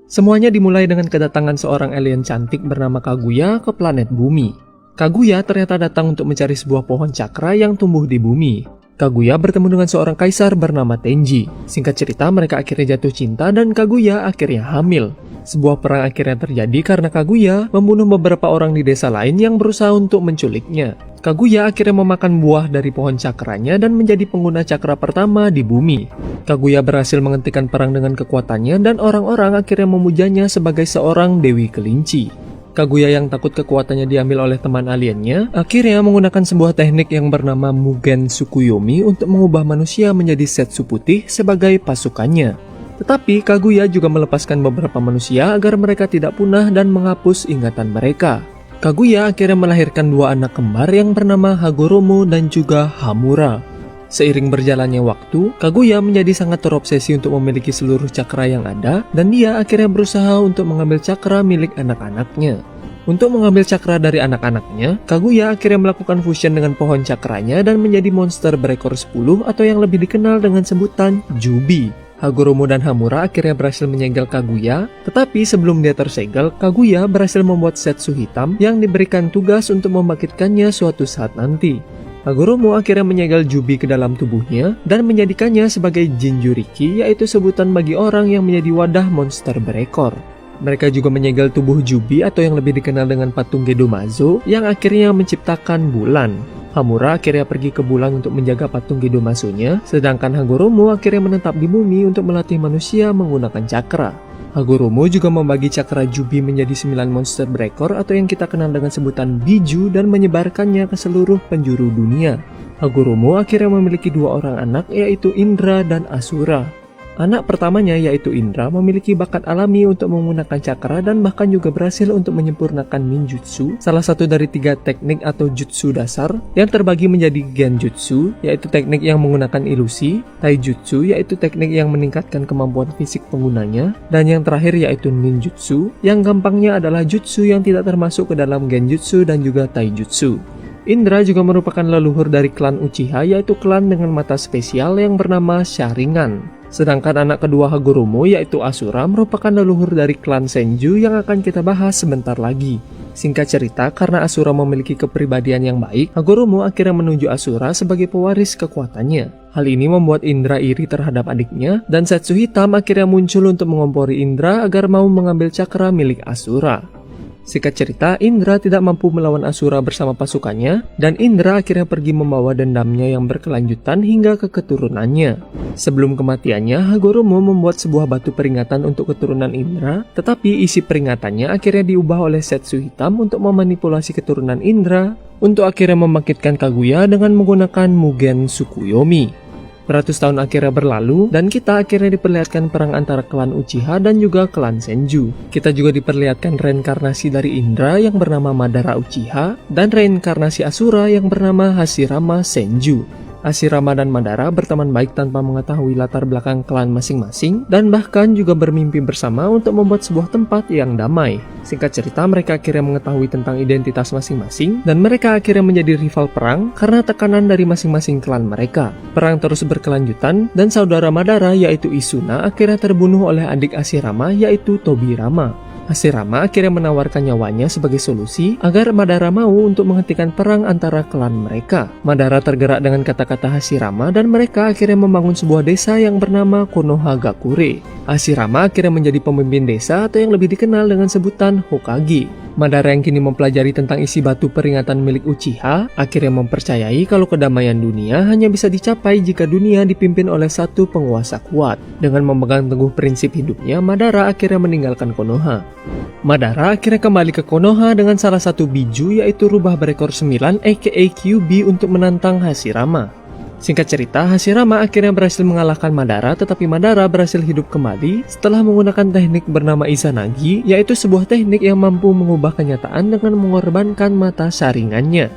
Semuanya dimulai dengan kedatangan seorang alien cantik bernama Kaguya ke planet bumi. Kaguya ternyata datang untuk mencari sebuah pohon cakra yang tumbuh di bumi. Kaguya bertemu dengan seorang kaisar bernama Tenji. Singkat cerita, mereka akhirnya jatuh cinta dan Kaguya akhirnya hamil. Sebuah perang akhirnya terjadi karena Kaguya membunuh beberapa orang di desa lain yang berusaha untuk menculiknya. Kaguya akhirnya memakan buah dari pohon cakranya dan menjadi pengguna cakra pertama di bumi. Kaguya berhasil menghentikan perang dengan kekuatannya dan orang-orang akhirnya memujanya sebagai seorang dewi kelinci. Kaguya yang takut kekuatannya diambil oleh teman aliennya, akhirnya menggunakan sebuah teknik yang bernama Mugen Tsukuyomi untuk mengubah manusia menjadi Setsu putih sebagai pasukannya. Tetapi Kaguya juga melepaskan beberapa manusia agar mereka tidak punah dan menghapus ingatan mereka. Kaguya akhirnya melahirkan dua anak kembar yang bernama Hagoromo dan juga Hamura. Seiring berjalannya waktu, Kaguya menjadi sangat terobsesi untuk memiliki seluruh cakra yang ada dan dia akhirnya berusaha untuk mengambil cakra milik anak-anaknya. Untuk mengambil cakra dari anak-anaknya, Kaguya akhirnya melakukan fusion dengan pohon cakranya dan menjadi monster berekor 10 atau yang lebih dikenal dengan sebutan Jubi. Hagoromo dan Hamura akhirnya berhasil menyegel Kaguya, tetapi sebelum dia tersegel, Kaguya berhasil membuat Setsu hitam yang diberikan tugas untuk membangkitkannya suatu saat nanti. Hagoromo akhirnya menyegel Jubi ke dalam tubuhnya dan menjadikannya sebagai Jinjuriki, yaitu sebutan bagi orang yang menjadi wadah monster berekor. Mereka juga menyegel tubuh Jubi atau yang lebih dikenal dengan patung Gedomazo yang akhirnya menciptakan bulan. Hamura akhirnya pergi ke bulan untuk menjaga patung Gedomazo-nya, sedangkan Hagoromo akhirnya menetap di bumi untuk melatih manusia menggunakan cakra. Hagoromo juga membagi cakra Jubi menjadi 9 monster berekor atau yang kita kenal dengan sebutan Biju dan menyebarkannya ke seluruh penjuru dunia. Hagoromo akhirnya memiliki dua orang anak, yaitu Indra dan Asura. Anak pertamanya yaitu Indra memiliki bakat alami untuk menggunakan cakra dan bahkan juga berhasil untuk menyempurnakan ninjutsu, salah satu dari 3 teknik atau jutsu dasar yang terbagi menjadi genjutsu, yaitu teknik yang menggunakan ilusi, taijutsu, yaitu teknik yang meningkatkan kemampuan fisik penggunanya, dan yang terakhir yaitu ninjutsu, yang gampangnya adalah jutsu yang tidak termasuk ke dalam genjutsu dan juga taijutsu. Indra juga merupakan leluhur dari klan Uchiha, yaitu klan dengan mata spesial yang bernama Sharingan. Sedangkan anak kedua Hagoromo yaitu Asura merupakan leluhur dari klan Senju yang akan kita bahas sebentar lagi. Singkat cerita, karena Asura memiliki kepribadian yang baik, Hagoromo akhirnya menuju Asura sebagai pewaris kekuatannya. Hal ini membuat Indra iri terhadap adiknya, dan Setsu hitam akhirnya muncul untuk mengompori Indra agar mau mengambil cakra milik Asura. Singkat cerita, Indra tidak mampu melawan Asura bersama pasukannya, dan Indra akhirnya pergi membawa dendamnya yang berkelanjutan hingga ke keturunannya. Sebelum kematiannya, Hagoromo membuat sebuah batu peringatan untuk keturunan Indra, tetapi isi peringatannya akhirnya diubah oleh Setsu hitam untuk memanipulasi keturunan Indra, untuk akhirnya membangkitkan Kaguya dengan menggunakan Mugen Tsukuyomi. Beratus tahun akhirnya berlalu, dan kita akhirnya diperlihatkan perang antara klan Uchiha dan juga klan Senju. Kita juga diperlihatkan reinkarnasi dari Indra yang bernama Madara Uchiha, dan reinkarnasi Asura yang bernama Hashirama Senju. Hashirama dan Madara berteman baik tanpa mengetahui latar belakang klan masing-masing, dan bahkan juga bermimpi bersama untuk membuat sebuah tempat yang damai. Singkat cerita, mereka akhirnya mengetahui tentang identitas masing-masing, dan mereka akhirnya menjadi rival perang karena tekanan dari masing-masing klan mereka. Perang terus berkelanjutan, dan saudara Madara yaitu Isuna akhirnya terbunuh oleh adik Hashirama yaitu Tobirama. Hashirama akhirnya menawarkan nyawanya sebagai solusi agar Madara mau untuk menghentikan perang antara klan mereka. Madara tergerak dengan kata-kata Hashirama dan mereka akhirnya membangun sebuah desa yang bernama Konohagakure. Hashirama akhirnya menjadi pemimpin desa atau yang lebih dikenal dengan sebutan Hokage. Madara yang kini mempelajari tentang isi batu peringatan milik Uchiha akhirnya mempercayai kalau kedamaian dunia hanya bisa dicapai jika dunia dipimpin oleh satu penguasa kuat. Dengan memegang teguh prinsip hidupnya, Madara akhirnya meninggalkan Konoha. Madara akhirnya kembali ke Konoha dengan salah satu biju yaitu rubah berekor 9 aka Kyuubi untuk menantang Hashirama. Singkat cerita, Hashirama akhirnya berhasil mengalahkan Madara, tetapi Madara berhasil hidup kembali setelah menggunakan teknik bernama Izanagi, yaitu sebuah teknik yang mampu mengubah kenyataan dengan mengorbankan mata saringannya.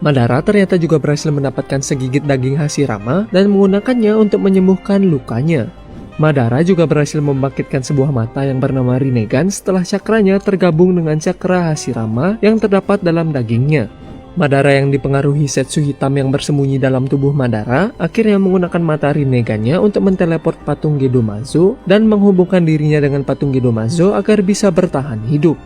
Madara ternyata juga berhasil mendapatkan segigit daging Hashirama dan menggunakannya untuk menyembuhkan lukanya. Madara juga berhasil membangkitkan sebuah mata yang bernama Rinnegan setelah cakranya tergabung dengan cakra Hashirama yang terdapat dalam dagingnya. Madara yang dipengaruhi Setsu hitam yang bersembunyi dalam tubuh Madara akhirnya menggunakan mata Rinnegan-nya untuk menteleport patung Gedomazo dan menghubungkan dirinya dengan patung Gedomazo agar bisa bertahan hidup.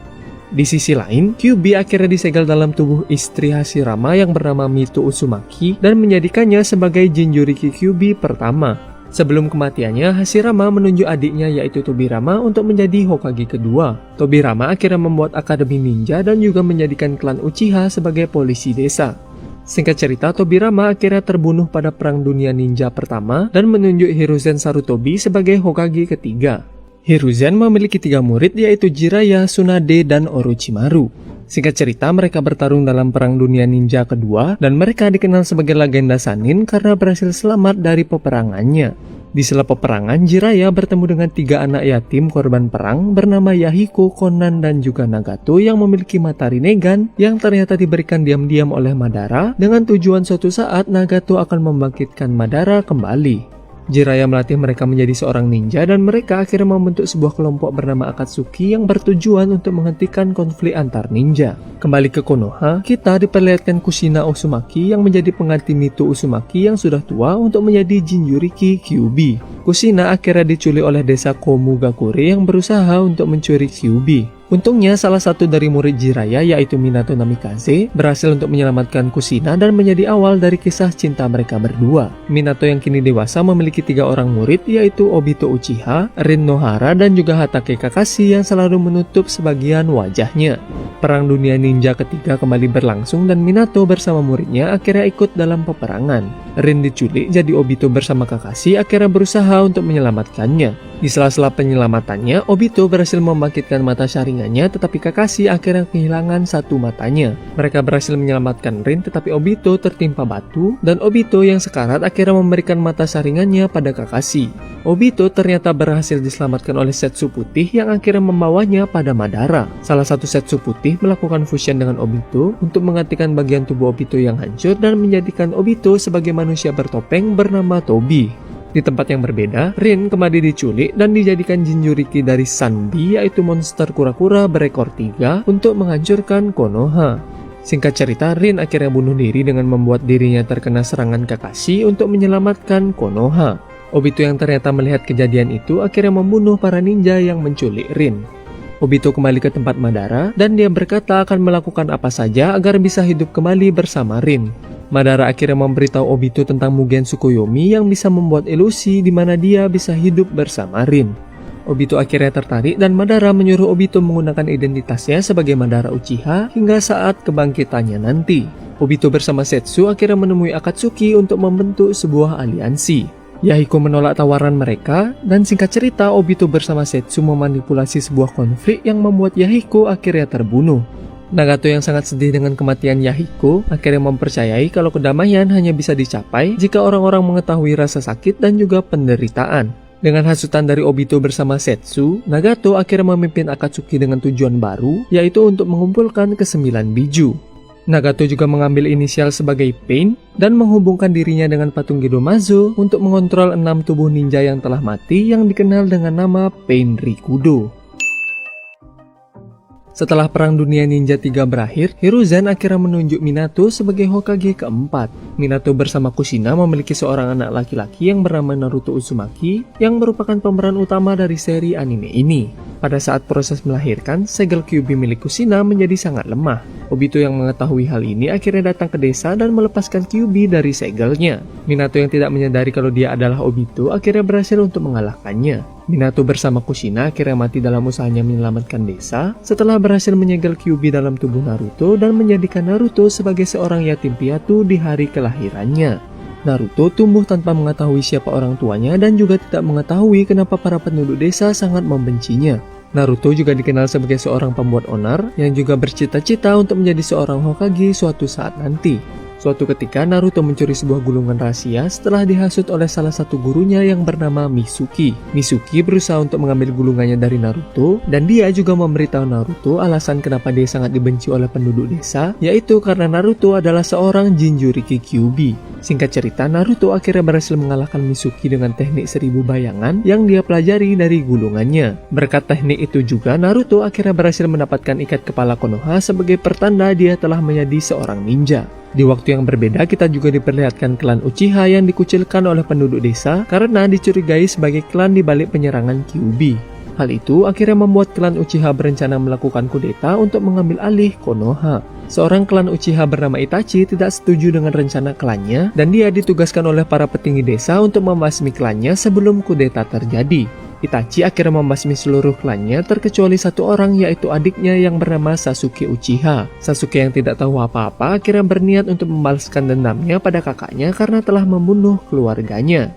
Di sisi lain, Kyuubi akhirnya disegel dalam tubuh istri Hashirama yang bernama Mito Uzumaki dan menjadikannya sebagai Jinchuriki Kyuubi pertama. Sebelum kematiannya, Hashirama menunjuk adiknya yaitu Tobirama untuk menjadi Hokage kedua. Tobirama akhirnya membuat akademi ninja dan juga menjadikan klan Uchiha sebagai polisi desa. Singkat cerita, Tobirama akhirnya terbunuh pada Perang Dunia Ninja pertama dan menunjuk Hiruzen Sarutobi sebagai Hokage ketiga. Hiruzen memiliki 3 murid yaitu Jiraiya, Tsunade, dan Orochimaru. Singkat cerita, mereka bertarung dalam Perang Dunia Ninja kedua dan mereka dikenal sebagai legenda Sannin karena berhasil selamat dari peperangannya. Di sela peperangan, Jiraiya bertemu dengan 3 anak yatim korban perang bernama Yahiko, Konan, dan juga Nagato yang memiliki mata Rinnegan yang ternyata diberikan diam-diam oleh Madara dengan tujuan suatu saat Nagato akan membangkitkan Madara kembali. Jiraiya melatih mereka menjadi seorang ninja dan mereka akhirnya membentuk sebuah kelompok bernama Akatsuki yang bertujuan untuk menghentikan konflik antar ninja. Kembali ke Konoha, kita diperlihatkan Kushina Uzumaki yang menjadi pengganti Mito Uzumaki yang sudah tua untuk menjadi Jinchuriki Kyuubi. Kushina akhirnya diculik oleh desa Komugakure yang berusaha untuk mencuri Kyuubi. Untungnya salah satu dari murid Jiraiya yaitu Minato Namikaze berhasil untuk menyelamatkan Kushina dan menjadi awal dari kisah cinta mereka berdua. Minato yang kini dewasa memiliki 3 orang murid yaitu Obito Uchiha, Rin Nohara, dan juga Hatake Kakashi yang selalu menutup sebagian wajahnya. Perang Dunia Ninja ketiga kembali berlangsung dan Minato bersama muridnya akhirnya ikut dalam peperangan. Rin diculik jadi Obito bersama Kakashi akhirnya berusaha untuk menyelamatkannya. Di sela-sela penyelamatannya, Obito berhasil membangkitkan mata Sharingan-nya tetapi Kakashi akhirnya kehilangan 1 matanya. Mereka berhasil menyelamatkan Rin tetapi Obito tertimpa batu dan Obito yang sekarat akhirnya memberikan mata Sharingan-nya pada Kakashi. Obito ternyata berhasil diselamatkan oleh Setsu Putih yang akhirnya membawanya pada Madara. Salah satu Setsu Putih melakukan fusion dengan Obito untuk menggantikan bagian tubuh Obito yang hancur dan menjadikan Obito sebagai manusia bertopeng bernama Tobi. Di tempat yang berbeda, Rin kembali diculik dan dijadikan Jinchuriki dari Sanbi yaitu monster kura-kura berekor 3 untuk menghancurkan Konoha. Singkat cerita, Rin akhirnya bunuh diri dengan membuat dirinya terkena serangan Kakashi untuk menyelamatkan Konoha. Obito yang ternyata melihat kejadian itu akhirnya membunuh para ninja yang menculik Rin. Obito kembali ke tempat Madara dan dia berkata akan melakukan apa saja agar bisa hidup kembali bersama Rin. Madara akhirnya memberitahu Obito tentang Mugen Tsukuyomi yang bisa membuat ilusi di mana dia bisa hidup bersama Rin. Obito akhirnya tertarik dan Madara menyuruh Obito menggunakan identitasnya sebagai Madara Uchiha hingga saat kebangkitannya nanti. Obito bersama Setsu akhirnya menemui Akatsuki untuk membentuk sebuah aliansi. Yahiko menolak tawaran mereka dan singkat cerita Obito bersama Setsu memanipulasi sebuah konflik yang membuat Yahiko akhirnya terbunuh. Nagato yang sangat sedih dengan kematian Yahiko akhirnya mempercayai kalau kedamaian hanya bisa dicapai jika orang-orang mengetahui rasa sakit dan juga penderitaan. Dengan hasutan dari Obito bersama Setsu, Nagato akhirnya memimpin Akatsuki dengan tujuan baru, yaitu untuk mengumpulkan ke-9 biju. Nagato juga mengambil inisial sebagai Pain dan menghubungkan dirinya dengan patung Gedomazo untuk mengontrol 6 tubuh ninja yang telah mati yang dikenal dengan nama Pain Rikudo. Setelah Perang Dunia Ninja 3 berakhir, Hiruzen akhirnya menunjuk Minato sebagai Hokage keempat. Minato bersama Kushina memiliki seorang anak laki-laki yang bernama Naruto Uzumaki yang merupakan pemeran utama dari seri anime ini. Pada saat proses melahirkan, segel Kyuubi milik Kushina menjadi sangat lemah. Obito yang mengetahui hal ini akhirnya datang ke desa dan melepaskan Kyuubi dari segelnya. Minato yang tidak menyadari kalau dia adalah Obito akhirnya berhasil untuk mengalahkannya. Minato bersama Kushina akhirnya mati dalam usahanya menyelamatkan desa setelah berhasil menyegel Kyuubi dalam tubuh Naruto dan menjadikan Naruto sebagai seorang yatim piatu di hari kelahirannya. Naruto tumbuh tanpa mengetahui siapa orang tuanya dan juga tidak mengetahui kenapa para penduduk desa sangat membencinya. Naruto juga dikenal sebagai seorang pembuat onar yang juga bercita-cita untuk menjadi seorang Hokage suatu saat nanti. Suatu ketika Naruto mencuri sebuah gulungan rahasia setelah dihasut oleh salah satu gurunya yang bernama Mitsuki. Mitsuki berusaha untuk mengambil gulungannya dari Naruto, dan dia juga memberitahu Naruto alasan kenapa dia sangat dibenci oleh penduduk desa, yaitu karena Naruto adalah seorang Jinchuriki Kyuubi. Singkat cerita, Naruto akhirnya berhasil mengalahkan Mitsuki dengan teknik 1000 bayangan yang dia pelajari dari gulungannya. Berkat teknik itu juga, Naruto akhirnya berhasil mendapatkan ikat kepala Konoha sebagai pertanda dia telah menjadi seorang ninja. Di waktu yang berbeda, kita juga diperlihatkan klan Uchiha yang dikucilkan oleh penduduk desa karena dicurigai sebagai klan di balik penyerangan Kyuubi. Hal itu akhirnya membuat klan Uchiha berencana melakukan kudeta untuk mengambil alih Konoha. Seorang klan Uchiha bernama Itachi tidak setuju dengan rencana klannya, dan dia ditugaskan oleh para petinggi desa untuk membasmi klannya sebelum kudeta terjadi. Itachi akhirnya membasmi seluruh klannya terkecuali satu orang, yaitu adiknya yang bernama Sasuke Uchiha. Sasuke yang tidak tahu apa-apa akhirnya berniat untuk membalaskan dendamnya pada kakaknya karena telah membunuh keluarganya.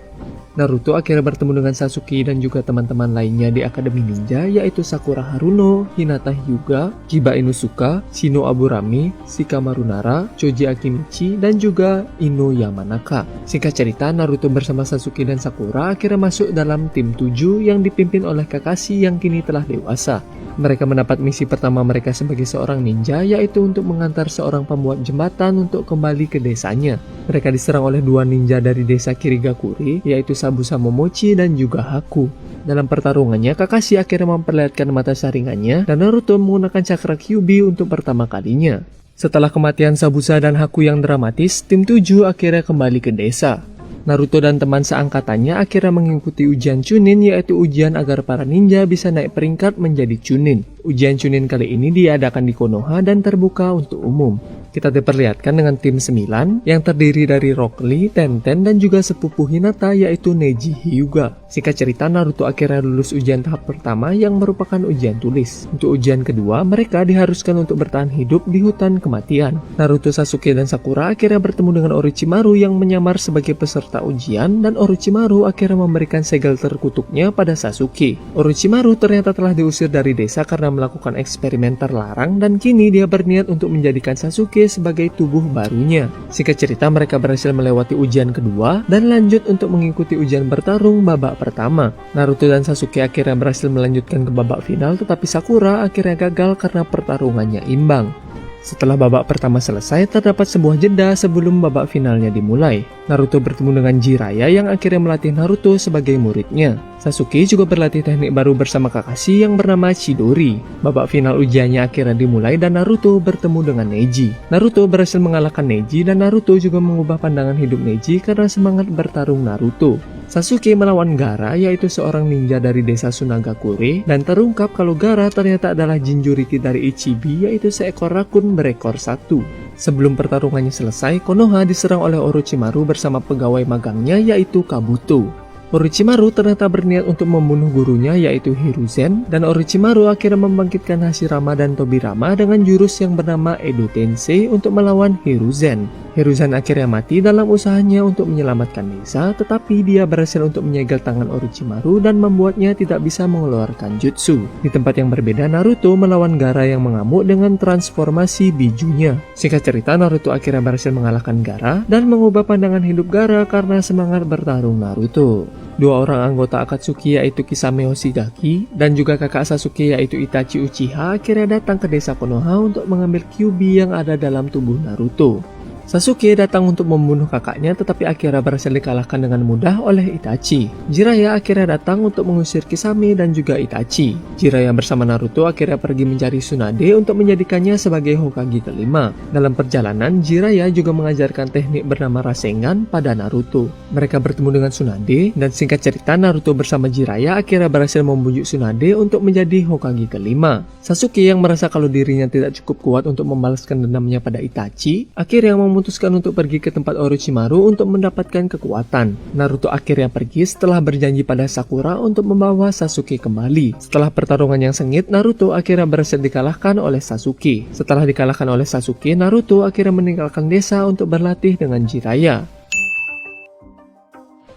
Naruto akhirnya bertemu dengan Sasuke dan juga teman-teman lainnya di Akademi Ninja, yaitu Sakura Haruno, Hinata Hyuga, Kiba Inusuka, Shino Aburame, Shikamaru Nara, Choji Akimichi, dan juga Ino Yamanaka. Singkat cerita, Naruto bersama Sasuke dan Sakura akhirnya masuk dalam tim 7 yang dipimpin oleh Kakashi yang kini telah dewasa. Mereka mendapat misi pertama mereka sebagai seorang ninja, yaitu untuk mengantar seorang pembuat jembatan untuk kembali ke desanya. Mereka diserang oleh dua ninja dari desa Kirigakure, yaitu Sabusa Momochi dan juga Haku. Dalam pertarungannya, Kakashi akhirnya memperlihatkan mata saringannya dan Naruto menggunakan cakra Kyuubi untuk pertama kalinya. Setelah kematian Sabusa dan Haku yang dramatis, tim 7 akhirnya kembali ke desa. Naruto dan teman seangkatannya akhirnya mengikuti ujian Chunin, yaitu ujian agar para ninja bisa naik peringkat menjadi Chunin. Ujian Chunin kali ini diadakan di Konoha dan terbuka untuk umum. Kita diperlihatkan dengan tim 9 yang terdiri dari Rock Lee, Tenten, dan juga sepupu Hinata yaitu Neji Hyuga. Singkat cerita, Naruto akhirnya lulus ujian tahap pertama yang merupakan ujian tulis. Untuk ujian kedua, mereka diharuskan untuk bertahan hidup di hutan kematian. Naruto, Sasuke, dan Sakura akhirnya bertemu dengan Orochimaru yang menyamar sebagai peserta ujian, dan Orochimaru akhirnya memberikan segel terkutuknya pada Sasuke. Orochimaru ternyata telah diusir dari desa karena melakukan eksperimen terlarang, dan kini dia berniat untuk menjadikan Sasuke sebagai tubuh barunya. Singkat cerita, mereka berhasil melewati ujian kedua dan lanjut untuk mengikuti ujian bertarung babak pertama. Naruto dan Sasuke akhirnya berhasil melanjutkan ke babak final, tetapi Sakura akhirnya gagal karena pertarungannya imbang. Setelah babak pertama selesai, terdapat sebuah jeda sebelum babak finalnya dimulai. Naruto bertemu dengan Jiraiya yang akhirnya melatih Naruto sebagai muridnya. Sasuke juga berlatih teknik baru bersama Kakashi yang bernama Chidori. Babak final ujiannya akhirnya dimulai dan Naruto bertemu dengan Neji. Naruto berhasil mengalahkan Neji dan Naruto juga mengubah pandangan hidup Neji karena semangat bertarung Naruto. Sasuke melawan Gaara, yaitu seorang ninja dari desa Sunagakure, dan terungkap kalau Gaara ternyata adalah Jinchuriki dari Ichibi, yaitu seekor rakun berekor satu. Sebelum pertarungannya selesai, Konoha diserang oleh Orochimaru bersama pegawai magangnya yaitu Kabuto. Orochimaru ternyata berniat untuk membunuh gurunya yaitu Hiruzen, dan Orochimaru akhirnya membangkitkan Hashirama dan Tobirama dengan jurus yang bernama Edo Tensei untuk melawan Hiruzen. Hiruzen akhirnya mati dalam usahanya untuk menyelamatkan desa, tetapi dia berhasil untuk menyegel tangan Orochimaru dan membuatnya tidak bisa mengeluarkan jutsu. Di tempat yang berbeda, Naruto melawan Gaara yang mengamuk dengan transformasi bijunya. Singkat cerita, Naruto akhirnya berhasil mengalahkan Gaara dan mengubah pandangan hidup Gaara karena semangat bertarung Naruto. Dua orang anggota Akatsuki yaitu Kisame Hoshigaki dan juga kakak Sasuke yaitu Itachi Uchiha akhirnya datang ke desa Konoha untuk mengambil Kyuubi yang ada dalam tubuh Naruto. Sasuke datang untuk membunuh kakaknya tetapi akhirnya berhasil dikalahkan dengan mudah oleh Itachi. Jiraiya akhirnya datang untuk mengusir Kisame dan juga Itachi. Jiraiya bersama Naruto akhirnya pergi mencari Tsunade untuk menjadikannya sebagai Hokage kelima. Dalam perjalanan, Jiraiya juga mengajarkan teknik bernama Rasengan pada Naruto. Mereka bertemu dengan Tsunade dan singkat cerita Naruto bersama Jiraiya akhirnya berhasil membujuk Tsunade untuk menjadi Hokage kelima. Sasuke yang merasa kalau dirinya tidak cukup kuat untuk membalaskan dendamnya pada Itachi, akhirnya memutuskan untuk pergi ke tempat Orochimaru untuk mendapatkan kekuatan. Naruto akhirnya pergi setelah berjanji pada Sakura untuk membawa Sasuke kembali. Setelah pertarungan yang sengit, Naruto akhirnya berhasil dikalahkan oleh Sasuke. Setelah dikalahkan oleh Sasuke, Naruto akhirnya meninggalkan desa untuk berlatih dengan Jiraiya.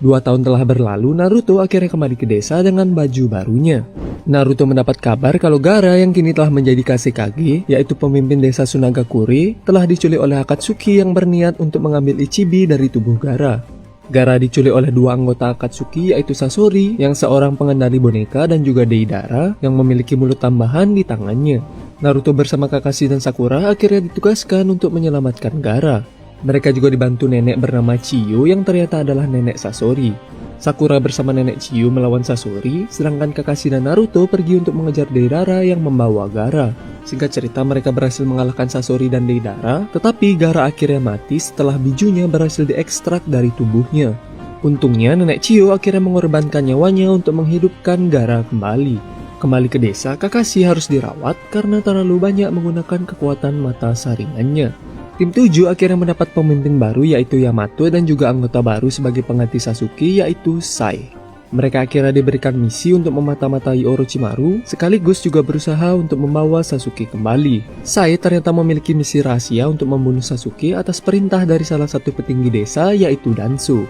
2 tahun telah berlalu, Naruto akhirnya kembali ke desa dengan baju barunya. Naruto mendapat kabar kalau Gaara yang kini telah menjadi Kazekage, yaitu pemimpin desa Sunagakure, telah diculik oleh Akatsuki yang berniat untuk mengambil Ichibi dari tubuh Gaara. Gaara diculik oleh dua anggota Akatsuki, yaitu Sasori yang seorang pengendali boneka dan juga Deidara yang memiliki mulut tambahan di tangannya. Naruto bersama Kakashi dan Sakura akhirnya ditugaskan untuk menyelamatkan Gaara. Mereka juga dibantu nenek bernama Chiyo yang ternyata adalah nenek Sasori. Sakura bersama nenek Chiyo melawan Sasori, sedangkan Kakashi dan Naruto pergi untuk mengejar Deidara yang membawa Gaara. Singkat cerita, mereka berhasil mengalahkan Sasori dan Deidara, tetapi Gaara akhirnya mati setelah bijunya berhasil diekstrak dari tubuhnya. Untungnya, nenek Chiyo akhirnya mengorbankan nyawanya untuk menghidupkan Gaara kembali. Kembali ke desa, Kakashi harus dirawat karena terlalu banyak menggunakan kekuatan mata saringannya. Tim 7 akhirnya mendapat pemimpin baru yaitu Yamato dan juga anggota baru sebagai pengganti Sasuke yaitu Sai. Mereka akhirnya diberikan misi untuk memata-matai Orochimaru sekaligus juga berusaha untuk membawa Sasuke kembali. Sai ternyata memiliki misi rahasia untuk membunuh Sasuke atas perintah dari salah satu petinggi desa yaitu Danzo.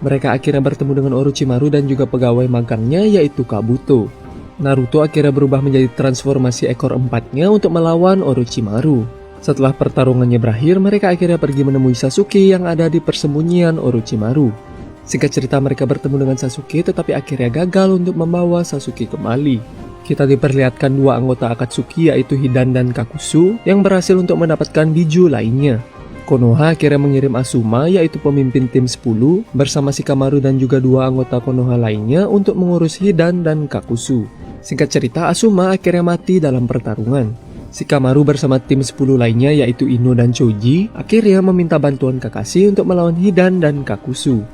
Mereka akhirnya bertemu dengan Orochimaru dan juga pegawai magangnya yaitu Kabuto. Naruto akhirnya berubah menjadi transformasi ekor empatnya untuk melawan Orochimaru. Setelah pertarungannya berakhir, mereka akhirnya pergi menemui Sasuke yang ada di persembunyian Orochimaru. Singkat cerita, mereka bertemu dengan Sasuke tetapi akhirnya gagal untuk membawa Sasuke kembali. Kita diperlihatkan dua anggota Akatsuki yaitu Hidan dan Kakuzu yang berhasil untuk mendapatkan biju lainnya. Konoha akhirnya mengirim Asuma yaitu pemimpin tim 10 bersama Shikamaru dan juga dua anggota Konoha lainnya untuk mengurus Hidan dan Kakuzu. Singkat cerita, Asuma akhirnya mati dalam pertarungan. Shikamaru bersama tim 10 lainnya yaitu Ino dan Choji akhirnya meminta bantuan Kakashi untuk melawan Hidan dan Kakuzu.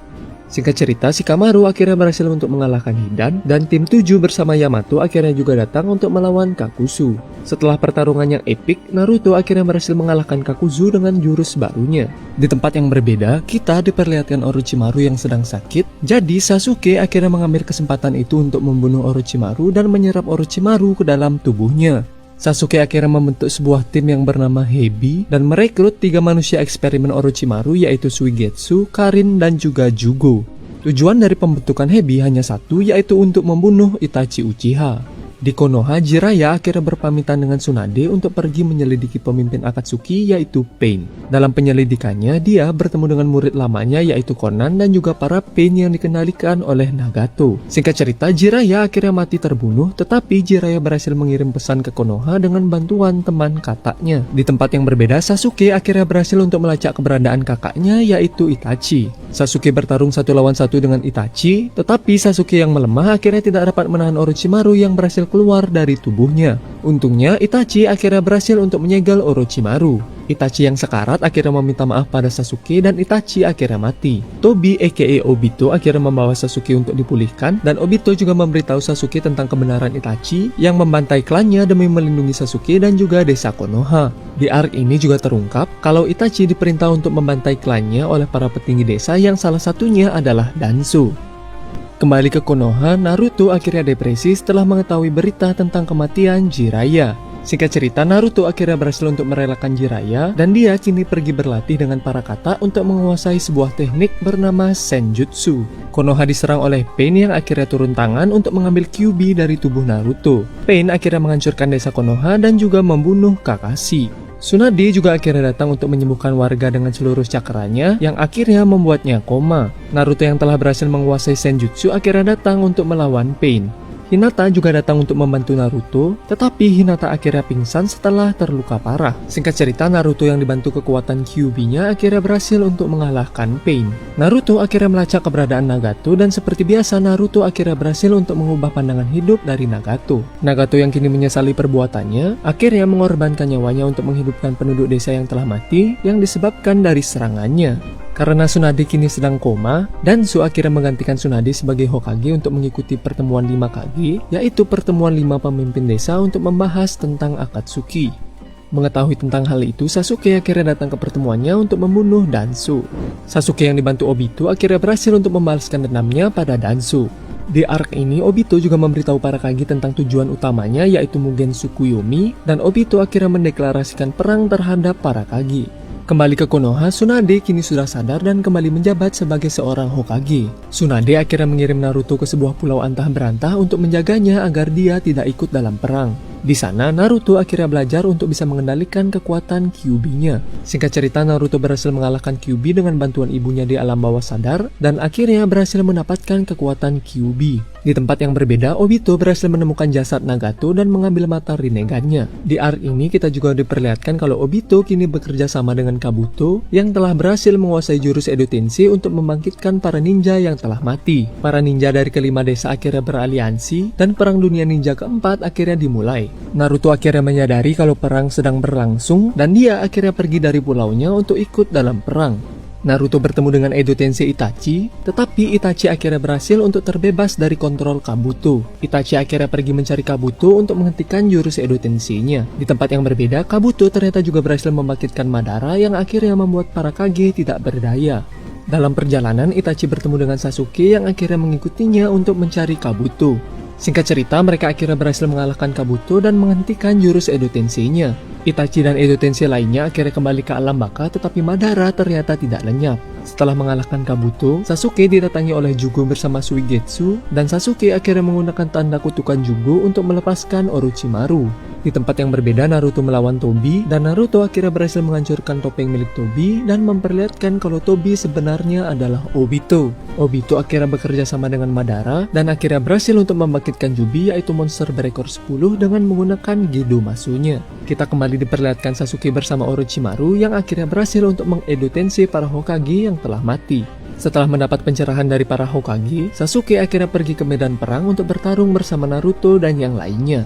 Singkat cerita, Shikamaru akhirnya berhasil untuk mengalahkan Hidan dan tim 7 bersama Yamato akhirnya juga datang untuk melawan Kakuzu. Setelah pertarungan yang epik, Naruto akhirnya berhasil mengalahkan Kakuzu dengan jurus barunya. Di tempat yang berbeda, kita diperlihatkan Orochimaru yang sedang sakit. Jadi Sasuke akhirnya mengambil kesempatan itu untuk membunuh Orochimaru dan menyerap Orochimaru ke dalam tubuhnya. Sasuke akhirnya membentuk sebuah tim yang bernama Hebi dan merekrut 3 manusia eksperimen Orochimaru yaitu Suigetsu, Karin, dan juga Jugo. Tujuan dari pembentukan Hebi hanya satu yaitu untuk membunuh Itachi Uchiha. Di Konoha, Jiraiya akhirnya berpamitan dengan Tsunade untuk pergi menyelidiki pemimpin Akatsuki yaitu Pain. Dalam penyelidikannya, dia bertemu dengan murid lamanya yaitu Konan dan juga para Pain yang dikendalikan oleh Nagato. Singkat cerita, Jiraiya akhirnya mati terbunuh, tetapi Jiraiya berhasil mengirim pesan ke Konoha dengan bantuan teman kakaknya. Di tempat yang berbeda, Sasuke akhirnya berhasil untuk melacak keberadaan kakaknya yaitu Itachi. Sasuke bertarung 1 lawan 1 dengan Itachi, tetapi Sasuke yang melemah akhirnya tidak dapat menahan Orochimaru yang berhasil keluar dari tubuhnya. Untungnya Itachi akhirnya berhasil untuk menyegel Orochimaru. Itachi yang sekarat akhirnya meminta maaf pada Sasuke dan Itachi akhirnya mati. Tobi aka Obito akhirnya membawa Sasuke untuk dipulihkan dan Obito juga memberitahu Sasuke tentang kebenaran Itachi yang membantai klannya demi melindungi Sasuke dan juga desa Konoha. Di arc ini juga terungkap kalau Itachi diperintah untuk membantai klannya oleh para petinggi desa yang salah satunya adalah Danzo. Kembali ke Konoha, Naruto akhirnya depresi setelah mengetahui berita tentang kematian Jiraiya. Singkat cerita, Naruto akhirnya berhasil untuk merelakan Jiraiya dan dia kini pergi berlatih dengan para kata untuk menguasai sebuah teknik bernama Senjutsu. Konoha diserang oleh Pain yang akhirnya turun tangan untuk mengambil Kyuubi dari tubuh Naruto. Pain akhirnya menghancurkan desa Konoha dan juga membunuh Kakashi. Tsunade juga akhirnya datang untuk menyembuhkan warga dengan seluruh cakranya yang akhirnya membuatnya koma. Naruto yang telah berhasil menguasai Senjutsu akhirnya datang untuk melawan Pain. Hinata juga datang untuk membantu Naruto, tetapi Hinata akhirnya pingsan setelah terluka parah. Singkat cerita, Naruto yang dibantu kekuatan Kyuubi-nya akhirnya berhasil untuk mengalahkan Pain. Naruto akhirnya melacak keberadaan Nagato dan seperti biasa Naruto akhirnya berhasil untuk mengubah pandangan hidup dari Nagato. Nagato yang kini menyesali perbuatannya, akhirnya mengorbankan nyawanya untuk menghidupkan penduduk desa yang telah mati yang disebabkan dari serangannya. Karena Tsunade kini sedang koma, Danzo akhirnya menggantikan Tsunade sebagai Hokage untuk mengikuti pertemuan 5 Kage, yaitu pertemuan 5 pemimpin desa untuk membahas tentang Akatsuki. Mengetahui tentang hal itu, Sasuke akhirnya datang ke pertemuannya untuk membunuh Danzo. Sasuke yang dibantu Obito akhirnya berhasil untuk membalaskan dendamnya pada Danzo. Di arc ini, Obito juga memberitahu para Kage tentang tujuan utamanya yaitu Mugen Tsukuyomi, dan Obito akhirnya mendeklarasikan perang terhadap para Kage. Kembali ke Konoha, Tsunade kini sudah sadar dan kembali menjabat sebagai seorang Hokage. Tsunade akhirnya mengirim Naruto ke sebuah pulau antah berantah untuk menjaganya agar dia tidak ikut dalam perang. Di sana, Naruto akhirnya belajar untuk bisa mengendalikan kekuatan Kyuubi-nya. Singkat cerita, Naruto berhasil mengalahkan Kyuubi dengan bantuan ibunya di alam bawah sadar dan akhirnya berhasil mendapatkan kekuatan Kyuubi. Di tempat yang berbeda, Obito berhasil menemukan jasad Nagato dan mengambil mata Rinnegan-nya. Di arc ini kita juga diperlihatkan kalau Obito kini bekerja sama dengan Kabuto yang telah berhasil menguasai jurus Edo Tensei untuk membangkitkan para ninja yang telah mati. Para ninja dari kelima desa akhirnya beraliansi dan perang dunia ninja keempat akhirnya dimulai. Naruto akhirnya menyadari kalau perang sedang berlangsung dan dia akhirnya pergi dari pulaunya untuk ikut dalam perang. Naruto bertemu dengan Edo Tensei Itachi, tetapi Itachi akhirnya berhasil untuk terbebas dari kontrol Kabuto. Itachi akhirnya pergi mencari Kabuto untuk menghentikan jurus Edo Tensei-nya. Di tempat yang berbeda, Kabuto ternyata juga berhasil membangkitkan Madara yang akhirnya membuat para Kage tidak berdaya. Dalam perjalanan, Itachi bertemu dengan Sasuke yang akhirnya mengikutinya untuk mencari Kabuto. Singkat cerita, mereka akhirnya berhasil mengalahkan Kabuto dan menghentikan jurus Edo Tensei-nya. Itachi dan Edo Tensei lainnya akhirnya kembali ke alam baka, tetapi Madara ternyata tidak lenyap. Setelah mengalahkan Kabuto, Sasuke didatangi oleh Jugo bersama Suigetsu, dan Sasuke akhirnya menggunakan tanda kutukan Jugo untuk melepaskan Orochimaru. Di tempat yang berbeda, Naruto melawan Tobi, dan Naruto akhirnya berhasil menghancurkan topeng milik Tobi dan memperlihatkan kalau Tobi sebenarnya adalah Obito. Obito akhirnya bekerja sama dengan Madara dan akhirnya berhasil untuk membangkitkan Jubi, yaitu monster berekor 10 dengan menggunakan Gedomasu-nya. Kita kembali diperlihatkan Sasuke bersama Orochimaru yang akhirnya berhasil untuk mengedo Tensei para Hokage yang telah mati. Setelah mendapat pencerahan dari para Hokage, Sasuke akhirnya pergi ke medan perang untuk bertarung bersama Naruto dan yang lainnya.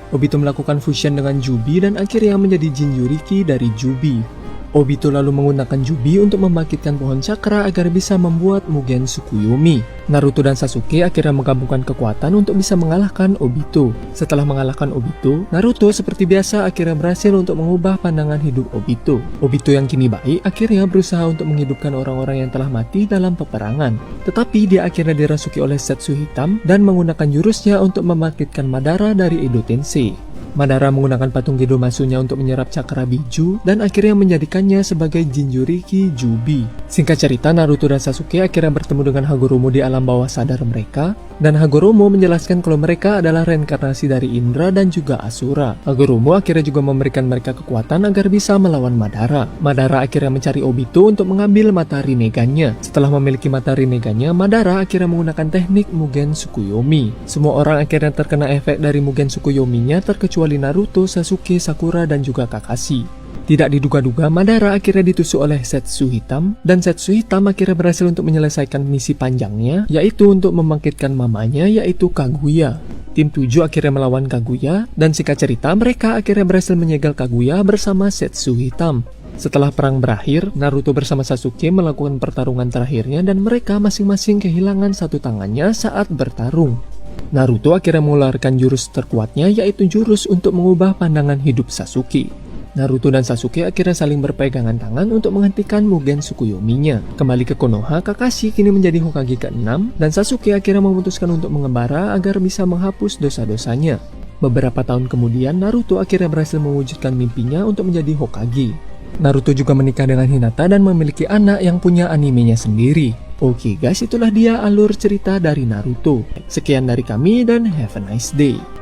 Obito melakukan fusion dengan Jubi dan akhirnya menjadi Jinchuriki dari Jubi. Obito lalu menggunakan Jubi untuk membangkitkan pohon cakra agar bisa membuat Mugen Tsukuyomi. Naruto dan Sasuke akhirnya menggabungkan kekuatan untuk bisa mengalahkan Obito. Setelah mengalahkan Obito, Naruto seperti biasa akhirnya berhasil untuk mengubah pandangan hidup Obito. Obito yang kini baik akhirnya berusaha untuk menghidupkan orang-orang yang telah mati dalam peperangan. Tetapi dia akhirnya dirasuki oleh Zetsu Hitam dan menggunakan jurusnya untuk membangkitkan Madara dari Edo Tensei. Madara menggunakan patung Gedomasu-nya untuk menyerap cakra biju dan akhirnya menjadikannya sebagai Jinchuriki Jubi. Singkat cerita, Naruto dan Sasuke akhirnya bertemu dengan Hagoromo di alam bawah sadar mereka, dan Hagoromo menjelaskan kalau mereka adalah reinkarnasi dari Indra dan juga Asura. Hagoromo akhirnya juga memberikan mereka kekuatan agar bisa melawan Madara. Madara akhirnya mencari Obito untuk mengambil mata Rinnegan-nya. Setelah memiliki mata Rinnegan-nya, Madara akhirnya menggunakan teknik Mugen Tsukuyomi. Semua orang akhirnya terkena efek dari Mugen Tsukuyomi-nya terkecuali Naruto, Sasuke, Sakura, dan juga Kakashi. Tidak diduga-duga, Madara akhirnya ditusuk oleh Zetsu Hitam, dan Zetsu Hitam akhirnya berhasil untuk menyelesaikan misi panjangnya, yaitu untuk membangkitkan mamanya, yaitu Kaguya. Tim 7 akhirnya melawan Kaguya, dan singkat cerita mereka akhirnya berhasil menyegel Kaguya bersama Zetsu Hitam. Setelah perang berakhir, Naruto bersama Sasuke melakukan pertarungan terakhirnya dan mereka masing-masing kehilangan satu tangannya saat bertarung. Naruto akhirnya mengeluarkan jurus terkuatnya, yaitu jurus untuk mengubah pandangan hidup Sasuke. Naruto dan Sasuke akhirnya saling berpegangan tangan untuk menghentikan Mugen Tsukuyomi-nya. Kembali ke Konoha, Kakashi kini menjadi Hokage ke-6 dan Sasuke akhirnya memutuskan untuk mengembara agar bisa menghapus dosa-dosanya. Beberapa tahun kemudian, Naruto akhirnya berhasil mewujudkan mimpinya untuk menjadi Hokage. Naruto juga menikah dengan Hinata dan memiliki anak yang punya animenya sendiri. Oke guys, itulah dia alur cerita dari Naruto. Sekian dari kami dan have a nice day.